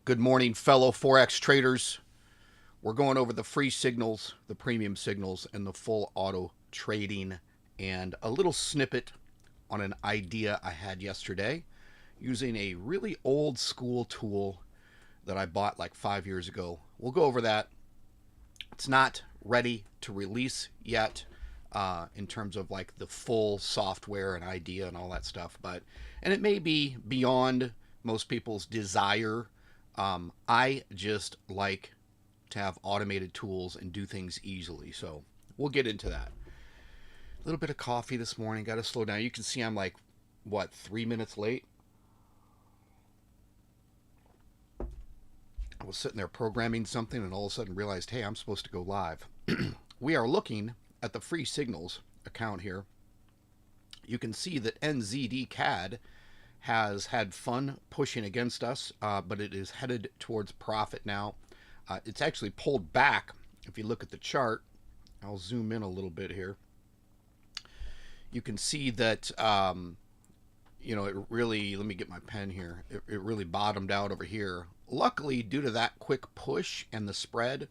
Good morning, fellow Forex traders. We're going over the free signals, the premium signals, and the full auto trading, and a little snippet on an idea I had yesterday using a really old school tool that I bought like 5 years ago. We'll go over that. It's not ready to release yet in terms of like the full software and idea and all that stuff, and it may be beyond most people's desire. I just like to have automated tools and do things easily. So we'll get into that. A little bit of coffee this morning. Got to slow down. You can see I'm like, what, 3 minutes late? I was sitting there programming something and all of a sudden realized, hey, I'm supposed to go live. We are looking at the free signals account here. You can see that NZD CAD has had fun pushing against us, but it is headed towards profit now. It's actually pulled back. If you look at the chart, I'll zoom in a little bit here. You can see that, it really, let me get my pen here. It really bottomed out over here. Luckily, due to that quick push and the spread,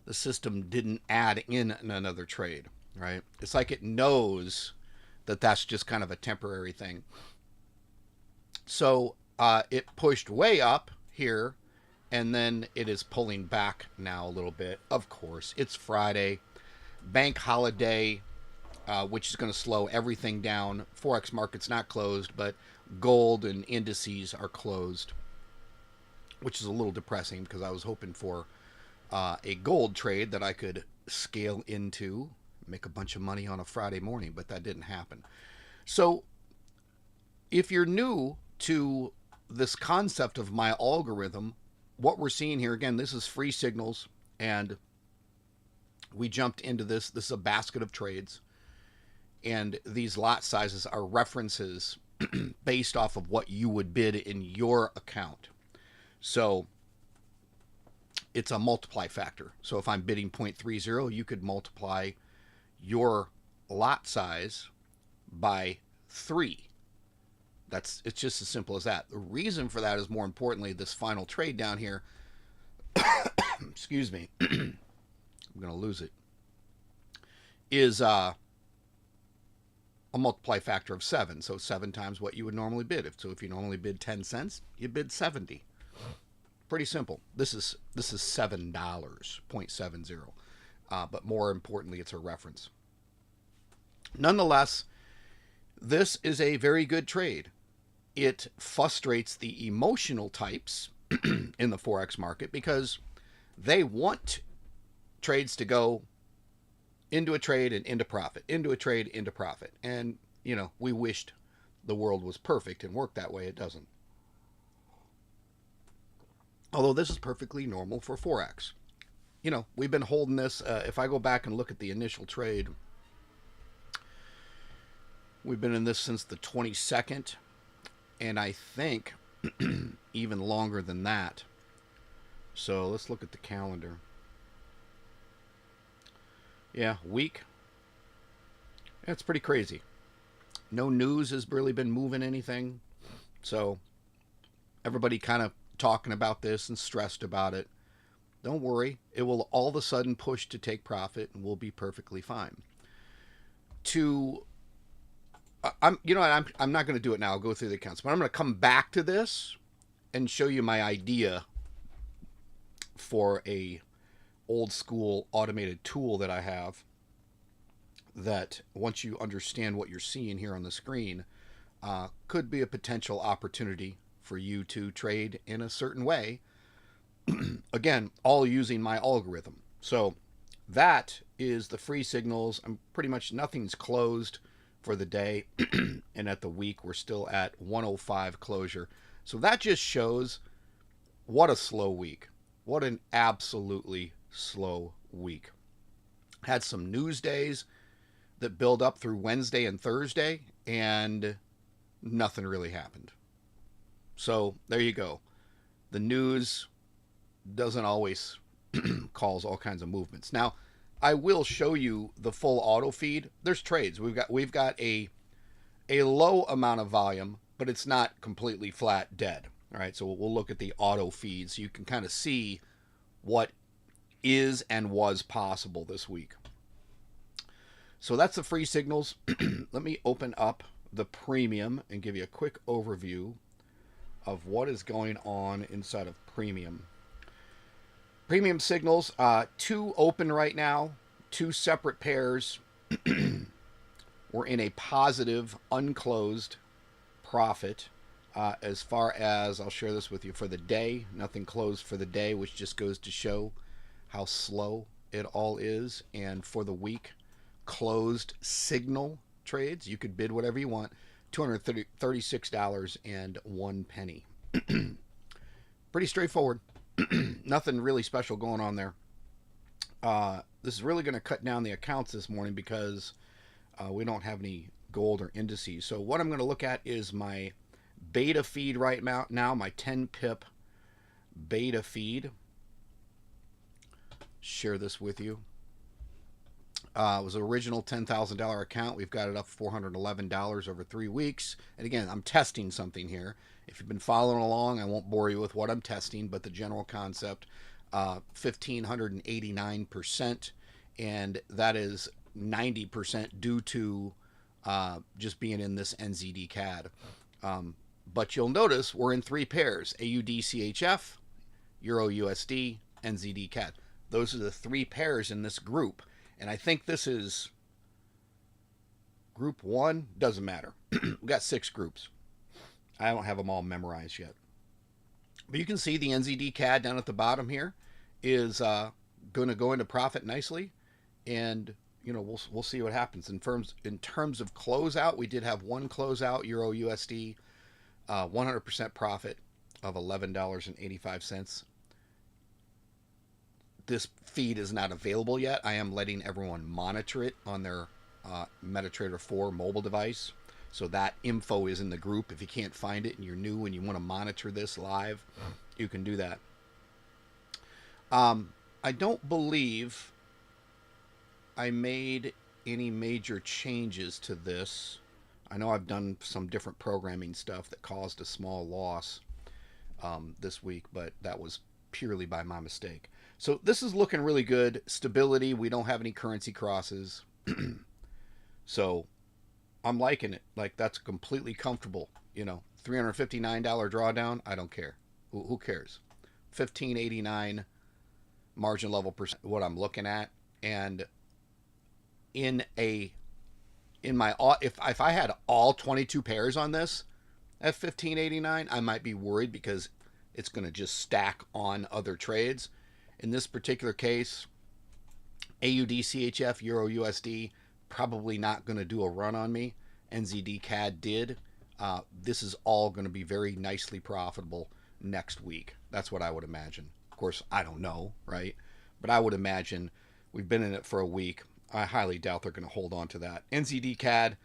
the system didn't add in another trade, right? It's like it knows that that's just kind of a temporary thing. So it pushed way up here, and then it is pulling back now a little bit. Of course, it's Friday, bank holiday, which is going to slow everything down. Forex market's not closed, but gold and indices are closed, which is a little depressing because I was hoping for a gold trade that I could scale into, make a bunch of money on a Friday morning, but that didn't happen. So if you're new to this concept of my algorithm, what we're seeing here, again, this is free signals, and we jumped into this. This is a basket of trades, and these lot sizes are references based off of what you would bid in your account. So it's a multiply factor. So if I'm bidding 0.30, you could multiply your lot size by 3. It's just as simple as that. The reason for that is, more importantly, this final trade down here. Excuse me. I'm going to lose it. Is a multiply factor of 7. So 7 times what you would normally bid. If you normally bid 10 cents, you bid 70. Pretty simple. This is $7, 0.70. But more importantly, it's a reference. Nonetheless, this is a very good trade. It frustrates the emotional types in the Forex market because they want trades to go into a trade and into profit, into a trade, into profit. And, we wished the world was perfect and worked that way. It doesn't. Although this is perfectly normal for Forex. We've been holding this. If I go back and look at the initial trade, we've been in this since the 22nd. And I think even longer than that. So let's look at the calendar. Yeah, week. That's pretty crazy. No news has really been moving anything. So everybody kind of talking about this and stressed about it. Don't worry. It will all of a sudden push to take profit and we'll be perfectly fine. I'm not going to do it now. I'll go through the accounts, but I'm going to come back to this and show you my idea for a old school automated tool that I have, that once you understand what you're seeing here on the screen, could be a potential opportunity for you to trade in a certain way. Again, all using my algorithm. So that is the free signals. I'm pretty much, nothing's closed for the day, and at the week we're still at 105 closure. So that just shows what a slow week. What an absolutely slow week. Had some news days that build up through Wednesday and Thursday, and nothing really happened. So there you go. The news doesn't always cause all kinds of movements. Now, I will show you the full auto feed. There's trades. We've got a low amount of volume, but it's not completely flat dead, All right, so we'll look at the auto feed so you can kind of see what is and was possible this week. So that's the free signals. Let me open up the premium and give you a quick overview of what is going on inside of premium. Premium signals, two open right now, two separate pairs. We're in a positive, unclosed profit. As far as, I'll share this with you for the day, nothing closed for the day, which just goes to show how slow it all is. And for the week, closed signal trades, you could bid whatever you want, $236.01. Pretty straightforward. Nothing really special going on there. This is really going to cut down the accounts this morning because we don't have any gold or indices. So what I'm going to look at is my beta feed right now, my 10 pip beta feed. Share this with you. It was an original $10,000 account. We've got it up $411 over 3 weeks. And again, I'm testing something here. If you've been following along, I won't bore you with what I'm testing, but the general concept, 1,589%, and that is 90% due to just being in this NZD CAD. But you'll notice we're in three pairs: AUD CHF, Euro USD, NZD CAD. Those are the three pairs in this group. And I think this is group one. Doesn't matter. We've got 6 groups. I don't have them all memorized yet. But you can see the NZD CAD down at the bottom here is going to go into profit nicely. And, you know, we'll see what happens. In terms of closeout, we did have one closeout, Euro USD, 100% profit of $11.85. This feed is not available yet. I am letting everyone monitor it on their MetaTrader 4 mobile device. So that info is in the group. If you can't find it and you're new and you want to monitor this live, you can do that. I don't believe I made any major changes to this. I know I've done some different programming stuff that caused a small loss this week, but that was purely by my mistake. So this is looking really good. Stability. We don't have any currency crosses. So I'm liking it. Like, that's completely comfortable. You know, $359 drawdown. I don't care. Who cares? 1589 margin level percent. What I'm looking at, and if I had all 22 pairs on this at 1589, I might be worried because it's going to just stack on other trades. In this particular case, AUD CHF, Euro USD, probably not going to do a run on me. NZD CAD did. This is all going to be very nicely profitable next week. That's what I would imagine. Of course, I don't know, right? But I would imagine we've been in it for a week. I highly doubt they're going to hold on to that. NZD CAD, I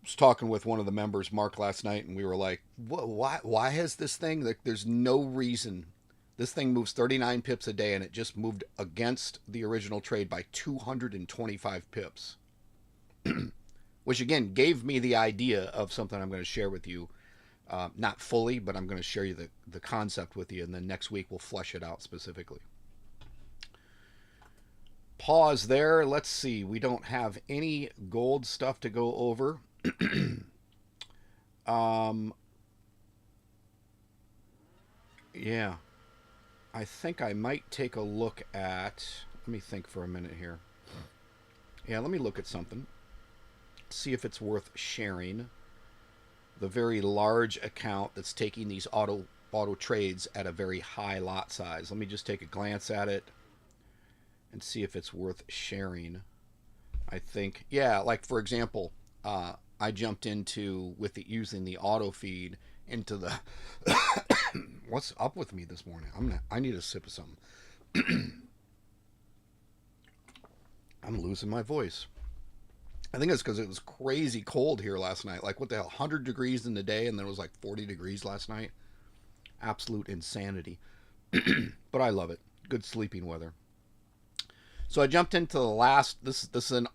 was talking with one of the members, Mark, last night, and we were like, why has this thing, like, there's no reason. This thing moves 39 pips a day, and it just moved against the original trade by 225 pips. Which, again, gave me the idea of something I'm going to share with you. Not fully, but I'm going to share you the concept with you, and then next week we'll flesh it out specifically. Pause there. Let's see. We don't have any gold stuff to go over. Yeah. I think I might take a look at... Let me think for a minute here. Yeah, let me look at something. See if it's worth sharing. The very large account that's taking these auto trades at a very high lot size. Let me just take a glance at it and see if it's worth sharing. I think, yeah, like for example, I jumped into, using the auto feed, into the... What's up with me this morning? I need a sip of something. I'm losing my voice. I think it's because it was crazy cold here last night. Like, what the hell, 100 degrees in the day, and then it was like 40 degrees last night. Absolute insanity. But I love it. Good sleeping weather. So I jumped into the last... This is an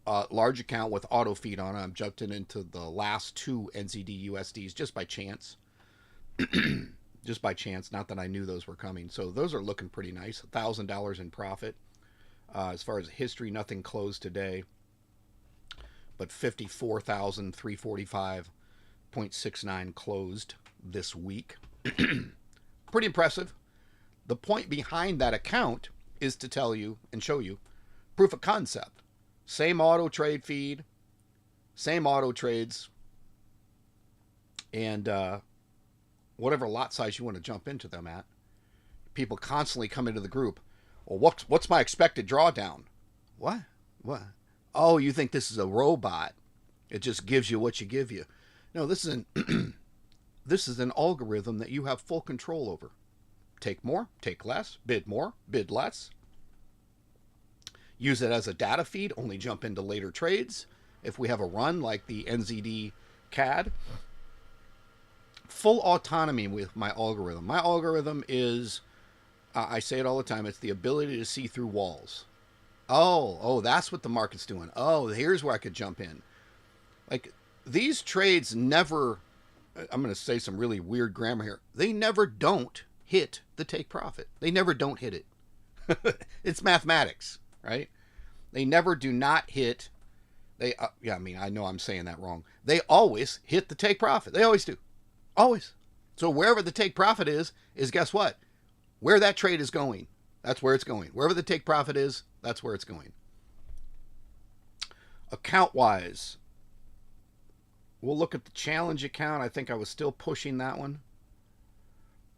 large account with auto feed on it. I'm jumped into the last 2 NZD USDs just by chance. just by chance. Not that I knew those were coming. So those are looking pretty nice. $1,000 in profit. As far as history, nothing closed today, but 54,345.69 closed this week. Pretty impressive. The point behind that account is to tell you and show you proof of concept. Same auto trade feed, same auto trades, and whatever lot size you want to jump into them at. People constantly come into the group. Well, what's my expected drawdown? What? What? Oh, you think this is a robot? It just gives you what you give you. No, this is an this is an algorithm that you have full control over. Take more, take less, bid more, bid less. Use it as a data feed, only jump into later trades. If we have a run like the NZD CAD, full autonomy with my algorithm. My algorithm is, I say it all the time, it's the ability to see through walls. Oh, that's what the market's doing. Oh, here's where I could jump in. Like, these trades never, I'm going to say some really weird grammar here, they never don't hit the take profit. They never don't hit it. It's mathematics, right? They never do not hit, yeah, I mean, I know I'm saying that wrong. They always hit the take profit. They always do. Always. So wherever the take profit is guess what? Where that trade is going, that's where it's going. Wherever the take profit is, that's where it's going. Account-wise, we'll look at the challenge account. I think I was still pushing that one.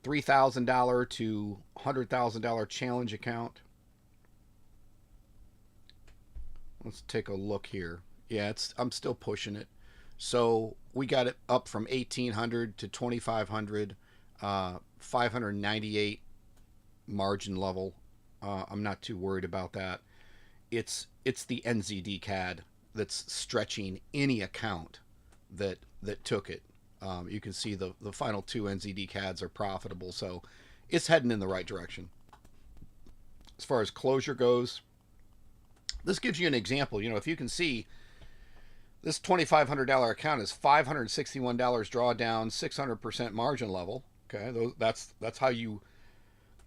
$3,000 to $100,000 challenge account. Let's take a look here. Yeah, I'm still pushing it. So we got it up from 1,800 to 2,500, 598 margin level. I'm not too worried about that. It's the NZD CAD that's stretching any account that took it. You can see the final two NZD CADs are profitable, so it's heading in the right direction. As far as closure goes, this gives you an example. You know, if you can see, this $2,500 account is $561 drawdown, 600% margin level. Okay, that's how you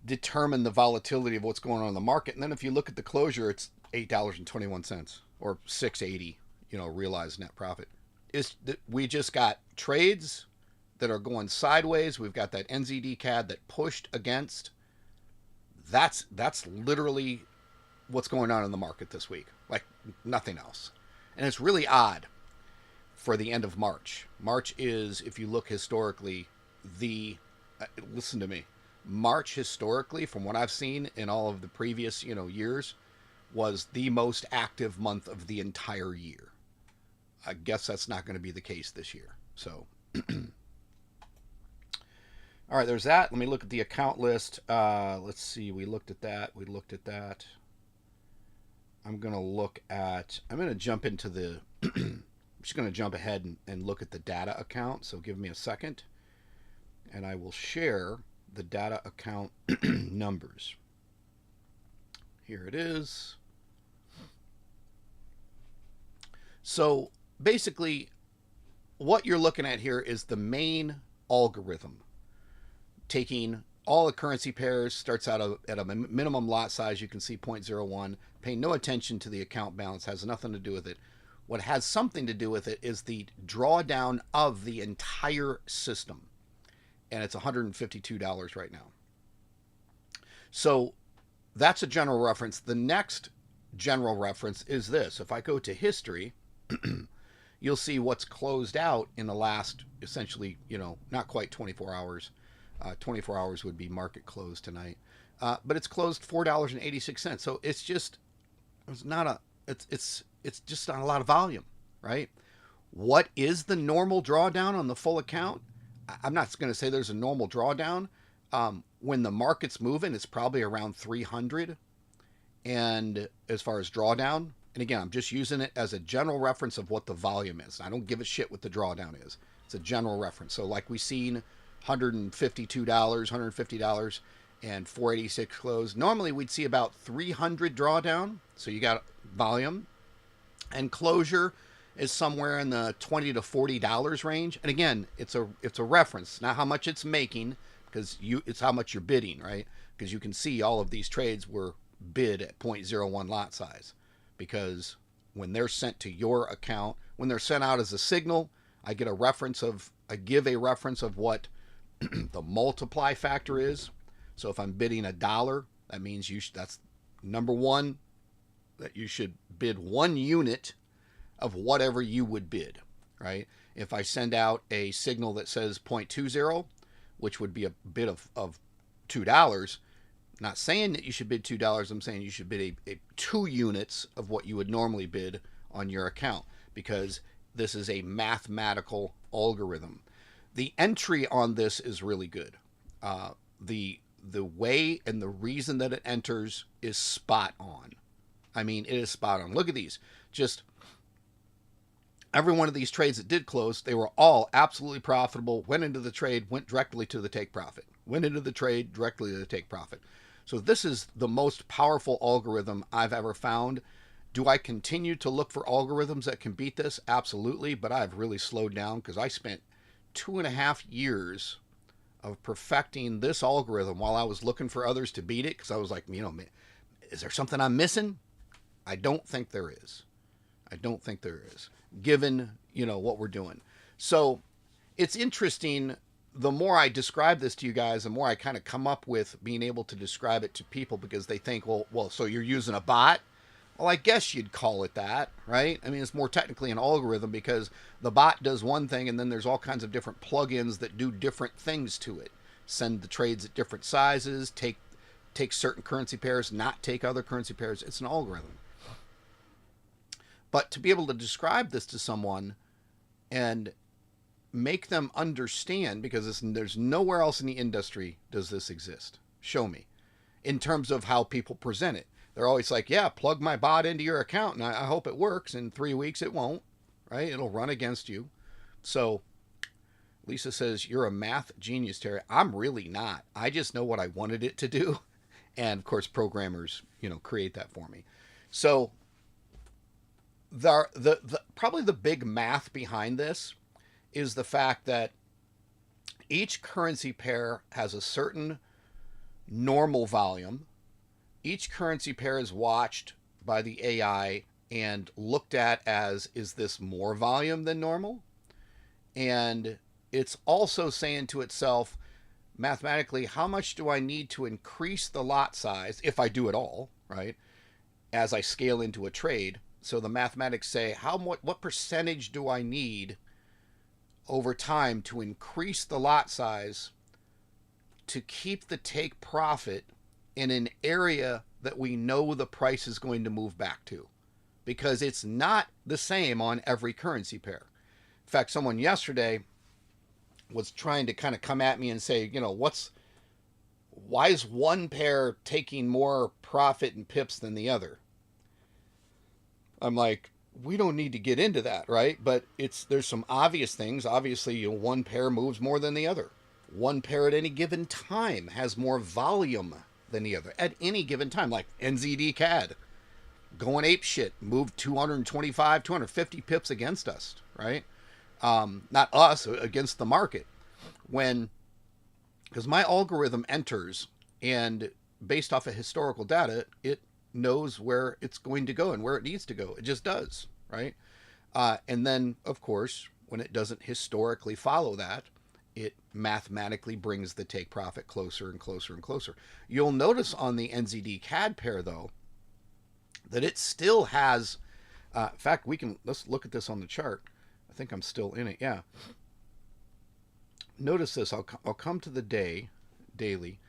determine the volatility of what's going on in the market. And then if you look at the closure, it's $8.21 or $6.80. You know, realized net profit. We just got trades that are going sideways. We've got that NZD CAD that pushed against. That's literally what's going on in the market this week. Like nothing else. And it's really odd for the end of March. March is, if you look historically, listen to me. March historically, from what I've seen in all of the previous, years, was the most active month of the entire year. I guess that's not going to be the case this year. So, all right, there's that. Let me look at the account list. Let's see. We looked at that. I'm going to jump into the, I'm just going to jump ahead and look at the data account. So give me a second and I will share the data account numbers. Here it is. So basically what you're looking at here is the main algorithm taking all the currency pairs, starts out at a minimum lot size. You can see 0.01. Pay no attention to the account balance. Has nothing to do with it. What has something to do with it is the drawdown of the entire system. And it's $152 right now. So that's a general reference. The next general reference is this. If I go to history, you'll see what's closed out in the last, essentially, not quite 24 hours. 24 hours would be market close tonight. But it's closed $4.86. So it's just not a lot of volume, right? What is the normal drawdown on the full account? I'm not going to say there's a normal drawdown. When the market's moving, it's probably around 300. And as far as drawdown, and again, I'm just using it as a general reference of what the volume is. I don't give a shit what the drawdown is. It's a general reference. So like we've seen $152, $150, and 486 close. Normally we'd see about 300 drawdown. So you got volume and closure is somewhere in the $20 to $40 range. And again, it's a reference, not how much it's making, because it's how much you're bidding, right? Because you can see all of these trades were bid at 0.01 lot size, because when they're sent to your account, when they're sent out as a signal, I give a reference of what the multiply factor is. So if I'm bidding $1, that means that's number one, that you should bid 1 unit of whatever you would bid, right? If I send out a signal that says 0.20, which would be a bid of $2, not saying that you should bid $2, I'm saying you should bid a 2 units of what you would normally bid on your account, because this is a mathematical algorithm. The entry on this is really good. The way and the reason that it enters is spot on. I mean, it is spot on. Look at these. Just every one of these trades that did close, they were all absolutely profitable. Went into the trade, went directly to the take profit. Went into the trade, directly to the take profit. So this is the most powerful algorithm I've ever found. Do I continue to look for algorithms that can beat this? Absolutely, but I've really slowed down because I spent 2.5 years of perfecting this algorithm while I was looking for others to beat it, because I was like, is there something I'm missing? I don't think there is. I don't think there is, given, what we're doing. So it's interesting. The more I describe this to you guys, the more I kind of come up with being able to describe it to people, because they think, well, so you're using a bot? Well, I guess you'd call it that, right? I mean, it's more technically an algorithm, because the bot does one thing, and then there's all kinds of different plugins that do different things to it. Send the trades at different sizes, take certain currency pairs, not take other currency pairs. It's an algorithm. But to be able to describe this to someone and make them understand, because there's nowhere else in the industry does this exist. Show me. In terms of how people present it. They're always like, yeah, plug my bot into your account and I hope it works. In 3 weeks it won't, right? It'll run against you. So Lisa says, you're a math genius, Terry. I'm really not. I just know what I wanted it to do. And of course, programmers, create that for me. So the probably the big math behind this is the fact that each currency pair has a certain normal volume. Each currency pair is watched by the AI and looked at as, is this more volume than normal? And it's also saying to itself, mathematically, how much do I need to increase the lot size, if I do at all, right, as I scale into a trade? So the mathematics say, what percentage do I need over time to increase the lot size to keep the take profit in an area that we know the price is going to move back to? Because it's not the same on every currency pair. In fact, someone yesterday was trying to kind of come at me and say, why is one pair taking more profit and pips than the other? I'm like, we don't need to get into that, right? But there's some obvious things. Obviously, one pair moves more than the other. One pair at any given time has more volume than the other at any given time, like NZD CAD going ape shit, moved 225, 250 pips against us, right? Not us, against the market. Because my algorithm enters, and based off of historical data, it knows where it's going to go and where it needs to go. It just does, right? And then, of course, when it doesn't historically follow that, it mathematically brings the take profit closer and closer and closer. You'll notice on the NZD CAD pair, though, that it still has, in fact, let's look at this on the chart. I think I'm still in it. Yeah. Notice this. I'll come to the daily.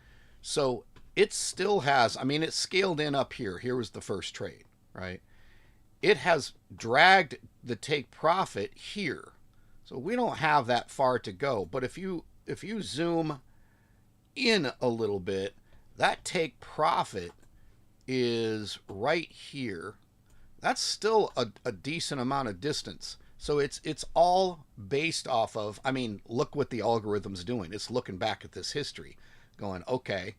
So it still has, it's scaled in up here. Here was the first trade, right? It has dragged the take profit here. So we don't have that far to go. But if you zoom in a little bit, that take profit is right here. That's still a decent amount of distance. So it's all based off of, look what the algorithm's doing. It's looking back at this history, going, okay,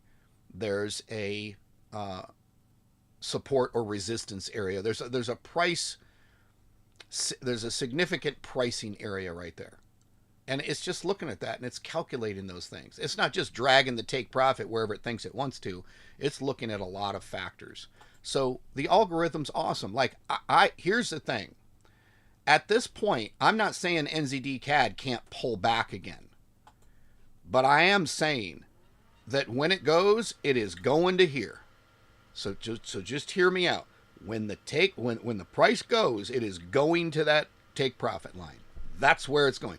there's a support or resistance area. There's a price There's a significant pricing area right there. And it's just looking at that and it's calculating those things. It's not just dragging the take profit wherever it thinks it wants to. It's looking at a lot of factors. So the algorithm's awesome. Like I here's the thing. At this point, I'm not saying NZD CAD can't pull back again. But I am saying that when it goes, it is going to here. So just hear me out. When the price goes, it is going to that take profit line. That's where it's going.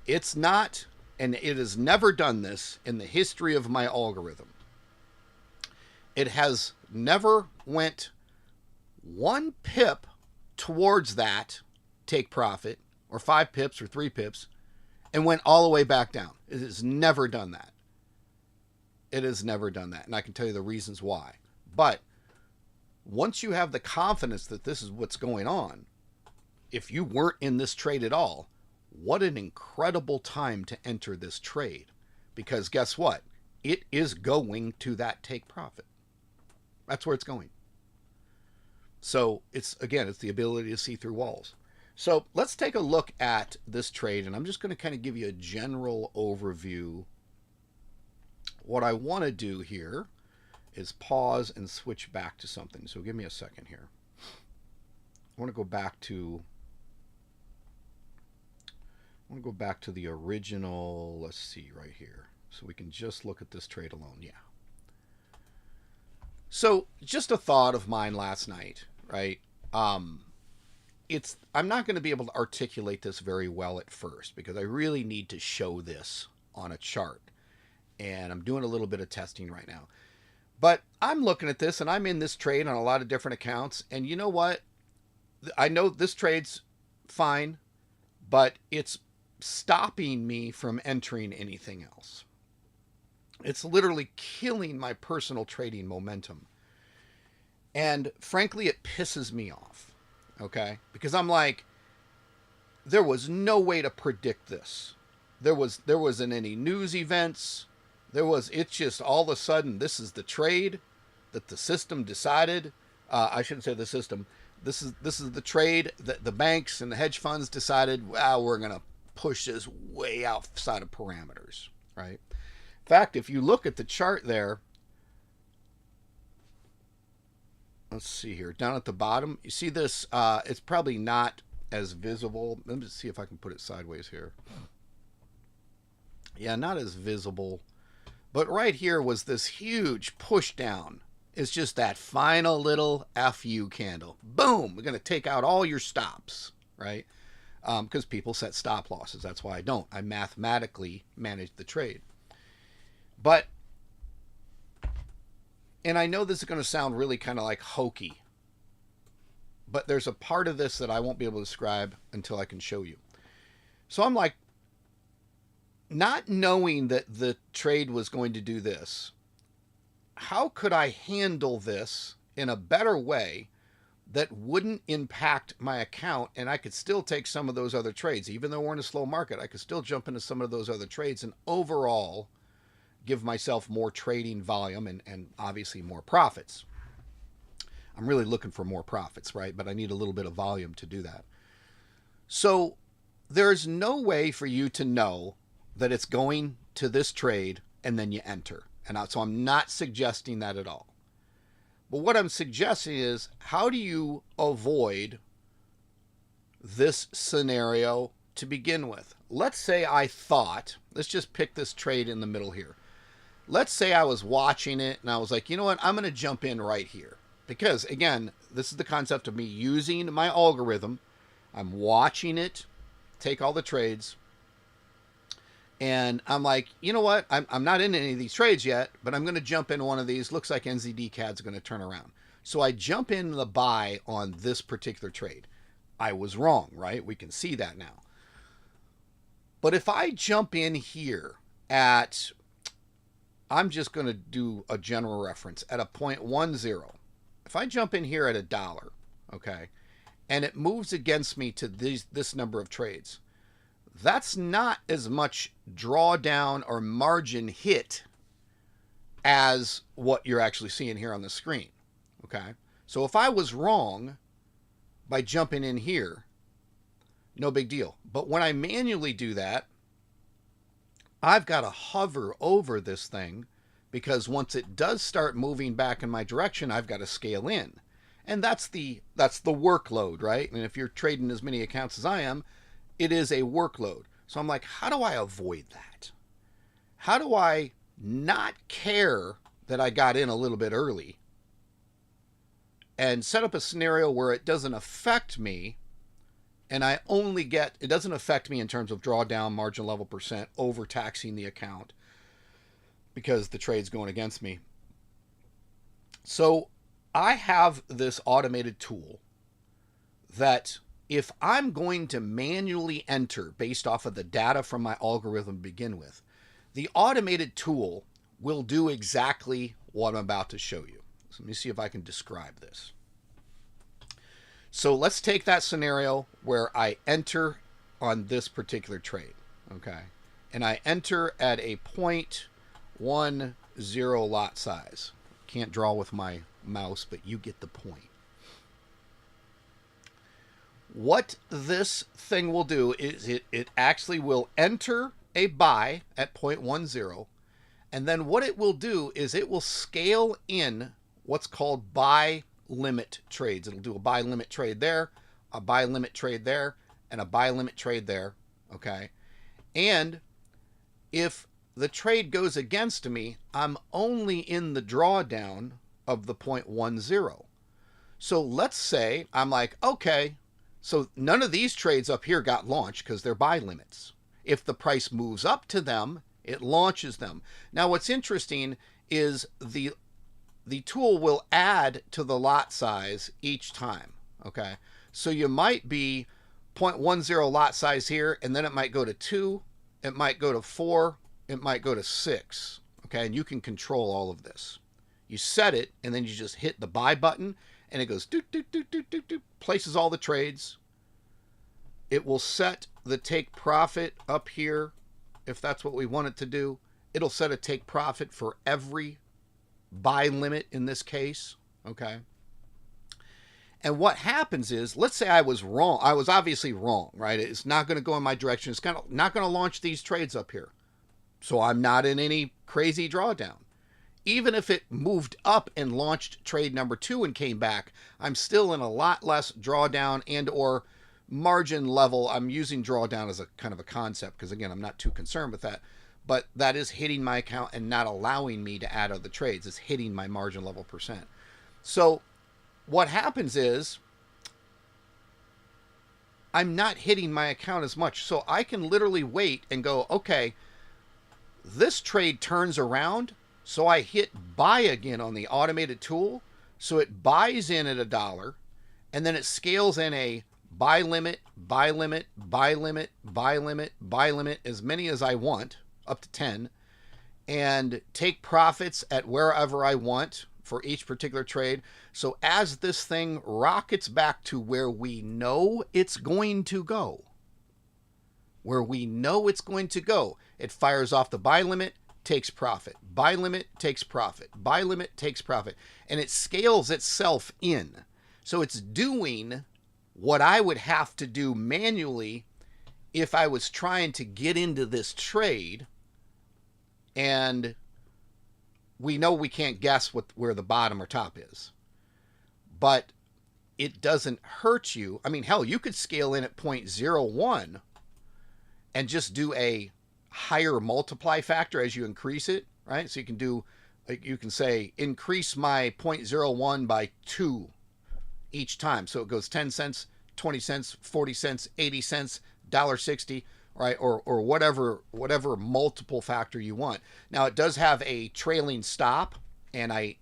It's not, and it has never done this in the history of my algorithm. It has never went 1 pip towards that take profit, or 5 pips or 3 pips, and went all the way back down. It has never done that. It has never done that. And I can tell you the reasons why. But once you have the confidence that this is what's going on, if you weren't in this trade at all, what an incredible time to enter this trade. Because guess what? It is going to that take profit. That's where it's going. So it's the ability to see through walls. So let's take a look at this trade, and I'm just going to kind of give you a general overview. What I want to do here is pause and switch back to something. So give me a second here. I want to go back to the original, let's see right here. So we can just look at this trade alone. Yeah. So just a thought of mine last night, right? I'm not going to be able to articulate this very well at first because I really need to show this on a chart. And I'm doing a little bit of testing right now. But I'm looking at this and I'm in this trade on a lot of different accounts. And you know what? I know this trade's fine, but it's stopping me from entering anything else. It's literally killing my personal trading momentum. And frankly, it pisses me off. Okay? Because I'm like, there was no way to predict this. There wasn't any news events. It's just all of a sudden, this is the trade that the system decided. I shouldn't say the system. This is the trade that the banks and the hedge funds decided, wow, we're going to push this way outside of parameters, right? In fact, if you look at the chart there, let's see here, down at the bottom, you see this, it's probably not as visible. Let me just see if I can put it sideways here. Yeah, not as visible. But right here was this huge push down. It's just that final little FU candle. Boom! We're going to take out all your stops, right? Because people set stop losses. That's why I don't. I mathematically manage the trade. But, and I know this is going to sound really kind of like hokey, but there's a part of this that I won't be able to describe until I can show you. So I'm like, not knowing that the trade was going to do this, how could I handle this in a better way that wouldn't impact my account and I could still take some of those other trades? Even though we're in a slow market, I could still jump into some of those other trades and overall give myself more trading volume and obviously more profits. I'm really looking for more profits, right? But I need a little bit of volume to do that. So there's no way for you to know that it's going to this trade and then you enter. And so I'm not suggesting that at all. But what I'm suggesting is, how do you avoid this scenario to begin with? Let's say let's just pick this trade in the middle here. Let's say I was watching it and I was like, you know what, I'm going to jump in right here. Because again, this is the concept of me using my algorithm. I'm watching it, take all the trades. And I'm like, you know what? I'm not in any of these trades yet, but I'm going to jump in one of these. Looks like NZD CAD's going to turn around. So I jump in the buy on this particular trade. I was wrong, right? We can see that now. But if I jump in here at, I'm just going to do a general reference, at a 0.10. If I jump in here at $1, okay, and it moves against me to this number of trades, that's not as much drawdown or margin hit as what you're actually seeing here on the screen. Okay. So if I was wrong by jumping in here, no big deal. But when I manually do that, I've got to hover over this thing because once it does start moving back in my direction, I've got to scale in. And that's the workload, right? And if you're trading as many accounts as I am, it is a workload. So I'm like, how do I avoid that? How do I not care that I got in a little bit early and set up a scenario where it doesn't affect me and I only get, it doesn't affect me in terms of drawdown, margin level percent, overtaxing the account because the trade's going against me. So I have this automated tool that if I'm going to manually enter based off of the data from my algorithm to begin with, the automated tool will do exactly what I'm about to show you. So let me see if I can describe this. So let's take that scenario where I enter on this particular trade, okay? And I enter at a 0.10 lot size. Can't draw with my mouse, but you get the point. What this thing will do is it actually will enter a buy at 0.10, and then what it will do is it will scale in what's called buy limit trades. It'll do a buy limit trade there, a buy limit trade there, and a buy limit trade there, okay? And if the trade goes against me, I'm only in the drawdown of the 0.10. So let's say I'm like, okay, so none of these trades up here got launched because they're buy limits. If the price moves up to them, it launches them. Now what's interesting is the tool will add to the lot size each time, okay? So you might be 0.10 lot size here, and then it might go to 2, it might go to 4, it might go to 6, okay? And you can control all of this. You set it, and then you just hit the buy button, and it goes doot, doot, doot, doot, doot, doot, places all the trades. It will set the take profit up here if that's what we want it to do. It'll set a take profit for every buy limit in this case, okay? And what happens is, let's say I was wrong. I was obviously wrong, right? It's not going to go in my direction. It's not going to launch these trades up here. So I'm not in any crazy drawdown. Even if it moved up and launched trade number 2 and came back, I'm still in a lot less drawdown and or margin level. I'm using drawdown as a kind of a concept because, again, I'm not too concerned with that. But that is hitting my account and not allowing me to add other trades. It's hitting my margin level percent. So what happens is I'm not hitting my account as much. So I can literally wait and go, okay, this trade turns around. So I hit buy again on the automated tool. So it buys in at $1, and then it scales in a buy limit, buy limit, buy limit, buy limit, buy limit, as many as I want, up to 10, and take profits at wherever I want for each particular trade. So as this thing rockets back to where we know it's going to go, it fires off the buy limit, takes profit, buy limit, takes profit, buy limit, takes profit, and it scales itself in. So it's doing what I would have to do manually if I was trying to get into this trade, and we know we can't guess where the bottom or top is. But it doesn't hurt you. I mean, hell, you could scale in at 0.01 and just do a higher multiply factor as you increase it, right? So you can say increase my 0.01 by 2 each time. So it goes 10 cents, 20 cents, 40 cents, 80 cents, $1.60, right? Or whatever multiple factor you want. Now it does have a trailing stop, and I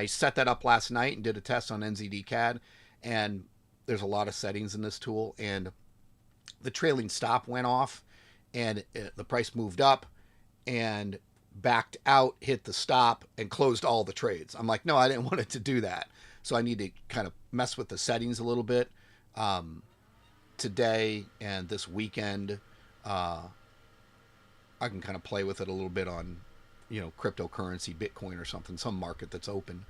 set that up last night and did a test on NZD CAD, and there's a lot of settings in this tool, and the trailing stop went off, and the price moved up and backed out, hit the stop, and closed all the trades. I'm like, no, I didn't want it to do that. So I need to kind of mess with the settings a little bit today and this weekend. I can kind of play with it a little bit on, cryptocurrency, Bitcoin or something, some market that's open,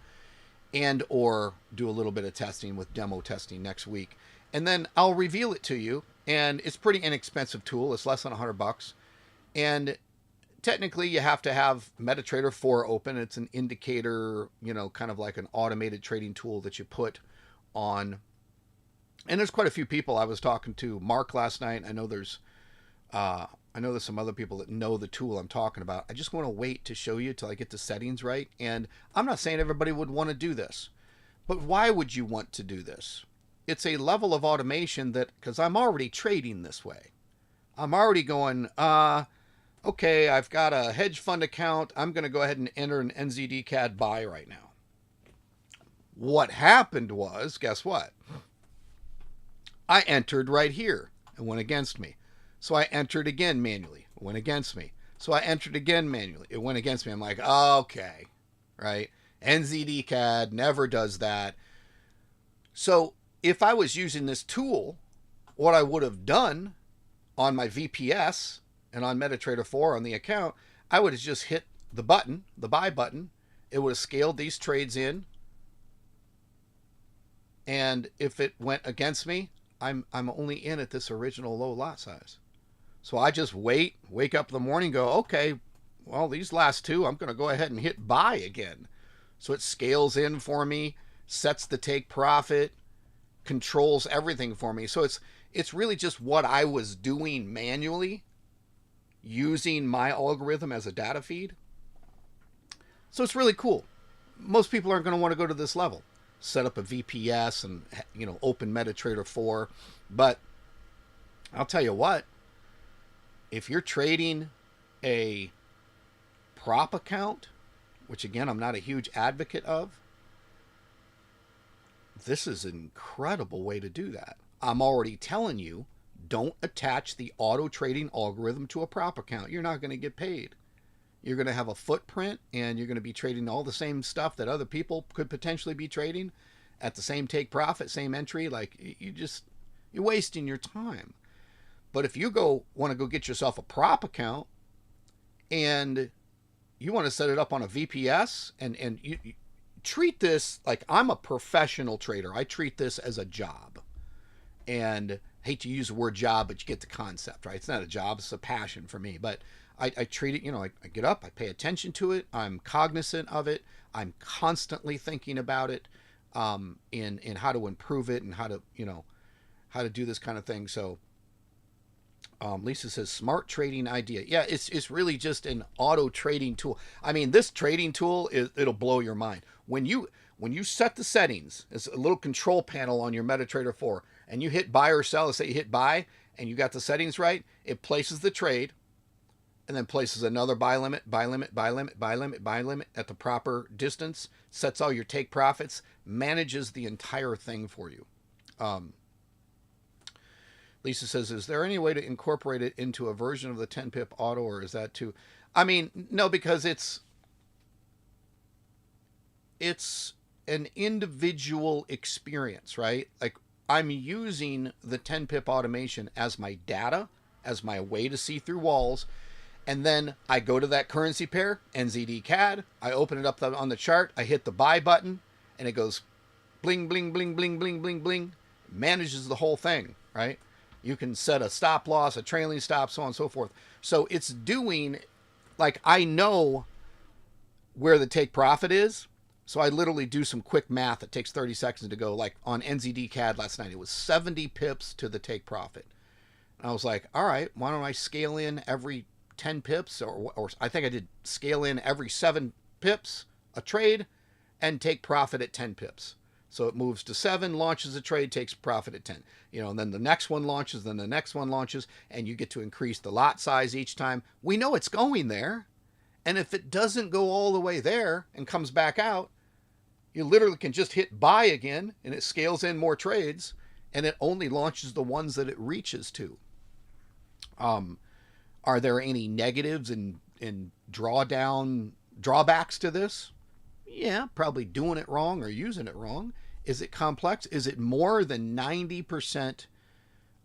or do a little bit of testing with demo testing next week. And then I'll reveal it to you and it's pretty inexpensive tool. It's less than $100, and technically you have to have MetaTrader 4 open. It's an indicator, kind of like an automated trading tool that you put on. And there's quite a few people. I was talking to Mark last night. I know there's some other people that know the tool I'm talking about. I just want to wait to show you till I get the settings right. And I'm not saying everybody would want to do this, but why would you want to do this? It's a level of automation that, because I'm already trading this way. I'm already going, okay, I've got a hedge fund account. I'm going to go ahead and enter an NZD CAD buy right now. What happened was, guess what? I entered right here. It went against me. So I entered again manually. It went against me. So I entered again manually. It went against me. I'm like, okay, right? NZD CAD never does that. So if I was using this tool, what I would have done on my VPS and on MetaTrader 4 on the account, I would have just hit the button, the buy button. It would have scaled these trades in. And if it went against me, I'm only in at this original low lot size. So I just wake up in the morning, go, okay, well, these last two, I'm going to go ahead and hit buy again. So it scales in for me, sets the take profit, controls everything for me. So it's really just what I was doing manually, using my algorithm as a data feed. So it's really cool. Most people aren't going to want to go to this level. Set up a VPS and, open MetaTrader 4. But I'll tell you what, if you're trading a prop account, which again, I'm not a huge advocate of, this is an incredible way to do that. I'm already telling you, don't attach the auto trading algorithm to a prop account. You're not going to get paid. You're going to have a footprint, and you're going to be trading all the same stuff that other people could potentially be trading at the same take profit, same entry. Like, you're wasting your time. But if you want to go get yourself a prop account and you want to set it up on a VPS and you treat this like, I'm a professional trader. I treat this as a job. And I hate to use the word job, but you get the concept, right? It's not a job, it's a passion for me. But I treat it, I get up, I pay attention to it, I'm cognizant of it, I'm constantly thinking about it, in how to improve it and how to do this kind of thing. So Lisa says, smart trading idea. Yeah, it's really just an auto trading tool. I mean, this trading tool it'll blow your mind. When you set the settings, it's a little control panel on your MetaTrader 4, and you hit buy or sell. Let's say you hit buy and you got the settings right, it places the trade and then places another buy limit at the proper distance, sets all your take profits, manages the entire thing for you. Lisa says, is there any way to incorporate it into a version of the 10 pip auto, or is that too? I mean, no, because it's an individual experience, right? Like, I'm using the 10 pip automation as my data, as my way to see through walls. And then I go to that currency pair, NZD CAD. I open it up on the chart. I hit the buy button and it goes bling, bling, bling, bling, bling, bling, bling. Manages the whole thing, right? You can set a stop loss, a trailing stop, so on and so forth. So it's doing, like, I know where the take profit is. So I literally do some quick math. It takes 30 seconds to go. Like on NZD CAD last night, it was 70 pips to the take profit. And I was like, all right, why don't I scale in every 10 pips, or I think I did scale in every 7 pips a trade and take profit at 10 pips. So it moves to 7, launches a trade, takes profit at 10. And then the next one launches, then the next one launches, and you get to increase the lot size each time. We know it's going there. And if it doesn't go all the way there and comes back out, you literally can just hit buy again and it scales in more trades, and it only launches the ones that it reaches to. Are there any negatives and drawbacks to this? Yeah, probably doing it wrong or using it wrong. Is it complex? Is it more than 90%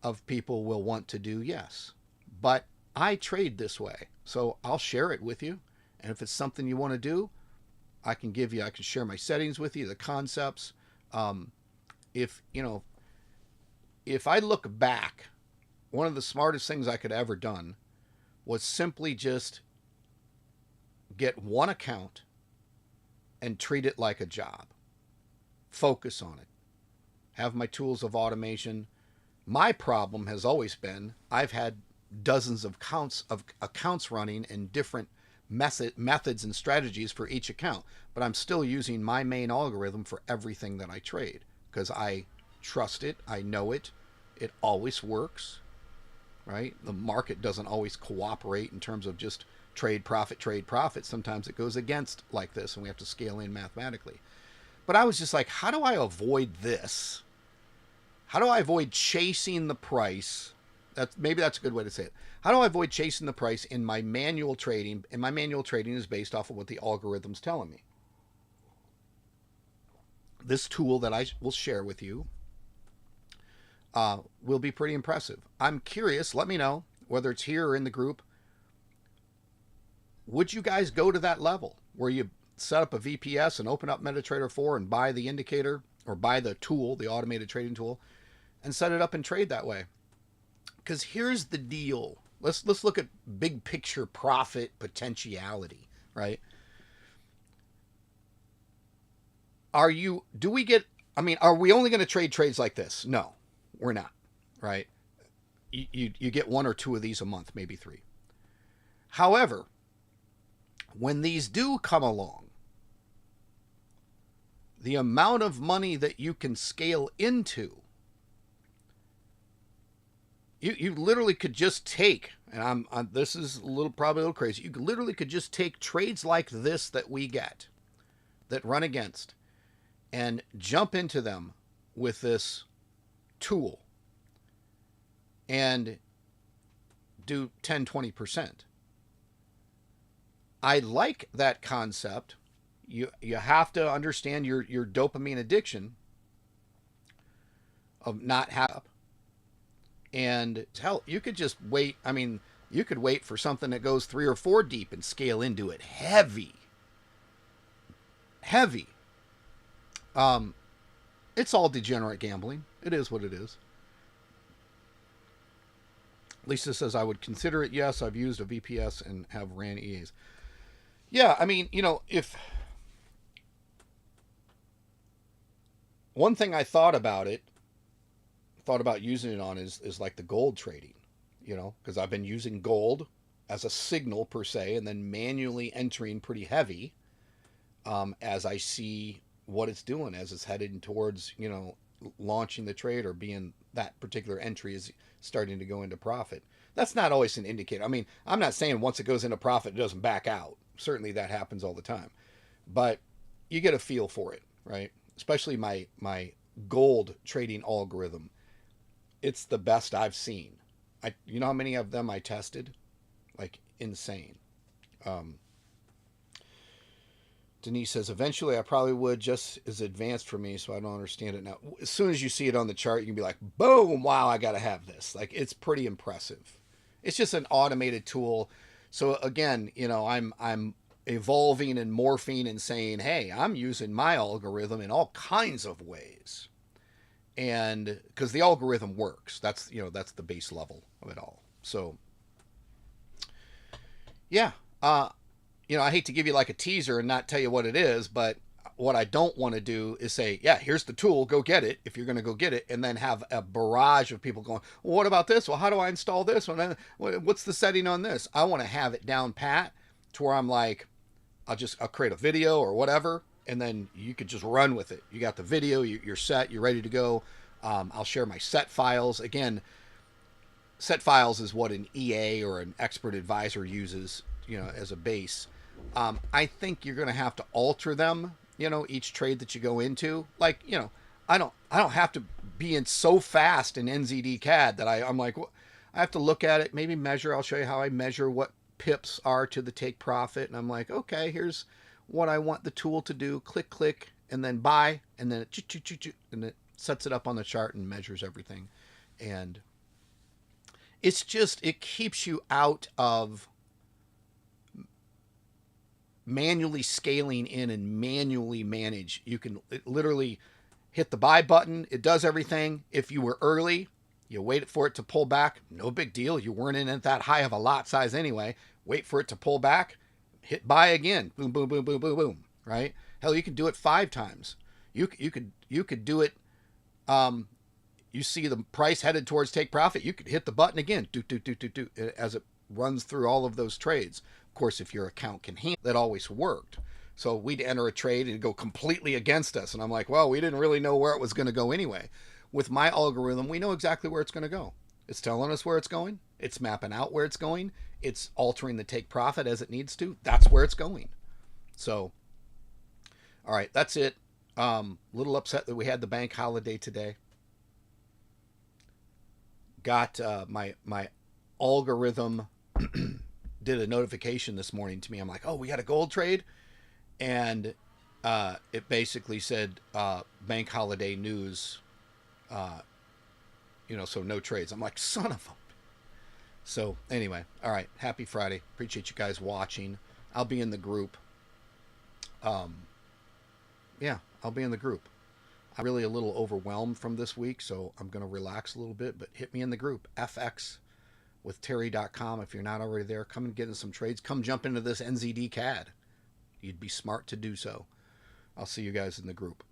of people will want to do? Yes. But I trade this way, so I'll share it with you. And if it's something you want to do, I can share my settings with you, the concepts. If I look back one of the smartest things I could ever done was simply just get one account and treat it like a job. Focus on it. Have my tools of automation. My problem has always been I've had dozens of accounts running and different methods and strategies for each account, but I'm still using my main algorithm for everything that I trade because I trust it, I know it, it always works, right? The market doesn't always cooperate in terms of just trade profit, trade profit. Sometimes it goes against like this and we have to scale in mathematically. But I was just like, how do I avoid this? How do I avoid chasing the price? Maybe that's a good way to say it. How do I avoid chasing the price in my manual trading? And my manual trading is based off of what the algorithm's telling me. This tool that I will share with you will be pretty impressive. I'm curious. Let me know whether it's here or in the group. Would you guys go to that level where you set up a VPS and open up MetaTrader 4 and buy the indicator or buy the tool, the automated trading tool, and set it up and trade that way? Because here's the deal. Let's look at big picture profit potentiality, right? Are we only going to trade trades like this? No, we're not, right? You get one or two of these a month, maybe three. However, when these do come along, the amount of money that you can scale into, you literally could just take, and this is probably a little crazy, you literally could just take trades like this that we get, that run against, and jump into them with this tool and do 10, 20%. I like that concept. You have to understand your dopamine addiction of not having. And hell, you could just wait. I mean, you could wait for something that goes 3 or 4 deep and scale into it heavy. It's all degenerate gambling. It is what it is. Lisa says, I would consider it. Yes, I've used a VPS and have ran EAs. Yeah, I mean, if one thing I thought about using it on is like the gold trading, because I've been using gold as a signal per se, and then manually entering pretty heavy as I see what it's doing as it's headed towards, launching the trade or being that particular entry is starting to go into profit. That's not always an indicator. I mean, I'm not saying once it goes into profit, it doesn't back out. Certainly that happens all the time, but you get a feel for it, right? Especially my gold trading algorithm. It's the best I've seen. You know how many of them I tested? Like insane. Denise says, eventually I probably would, just as advanced for me, so I don't understand it now. As soon as you see it on the chart, you can be like, boom, wow, I got to have this. Like, it's pretty impressive. It's just an automated tool. So again, I'm evolving and morphing and saying, hey, I'm using my algorithm in all kinds of ways. And because the algorithm works, that's the base level of it all. So yeah, I hate to give you like a teaser and not tell you what it is, but what I don't want to do is say, yeah, here's the tool, go get it, if you're going to go get it, and then have a barrage of people going, well, what about this? Well, how do I install this one? What's the setting on this? I want to have it down pat to where I'm like, I'll create a video or whatever, and then you could just run with it. You got the video, you're set, you're ready to go. I'll share my set files. Again, set files is what an EA or an expert advisor uses, as a base. I think you're going to have to alter them, each trade that you go into. Like, I don't have to be in so fast in NZD CAD that I'm like, well, I have to look at it, maybe measure. I'll show you how I measure what pips are to the take profit. And I'm like, okay, here's what I want the tool to do. Click, click, and then buy. And then and it sets it up on the chart and measures everything. And it's just, it keeps you out of manually scaling in and manually manage. You can literally hit the buy button. It does everything. If you were early, You wait for it to pull back, no big deal. You weren't in at that high of a lot size anyway. Wait for it to pull back, hit buy again. Boom, boom, boom, boom, boom, boom. Right? Hell, you could do it 5 times. You could do it. Um, you see the price headed towards take profit. You could hit the button again, do, as it runs through all of those trades. Of course, if your account can handle that, always worked. So we'd enter a trade and it'd go completely against us, and I'm like, well, we didn't really know where it was going to go anyway. With my algorithm, we know exactly where it's going to go. It's telling us where it's going. It's mapping out where it's going. It's altering the take profit as it needs to. That's where it's going. So, all right, that's it. Little upset that we had the bank holiday today. Got my algorithm did a notification this morning to me. I'm like, oh, we got a gold trade, and it basically said bank holiday news. So no trades. I'm like, son of a. So anyway, all right. Happy Friday. Appreciate you guys watching. I'll be in the group. Yeah, I'll be in the group. I'm really a little overwhelmed from this week, so I'm going to relax a little bit, but hit me in the group, fxwithterry.com. If you're not already there, come and get in some trades. Come jump into this NZD CAD. You'd be smart to do so. I'll see you guys in the group.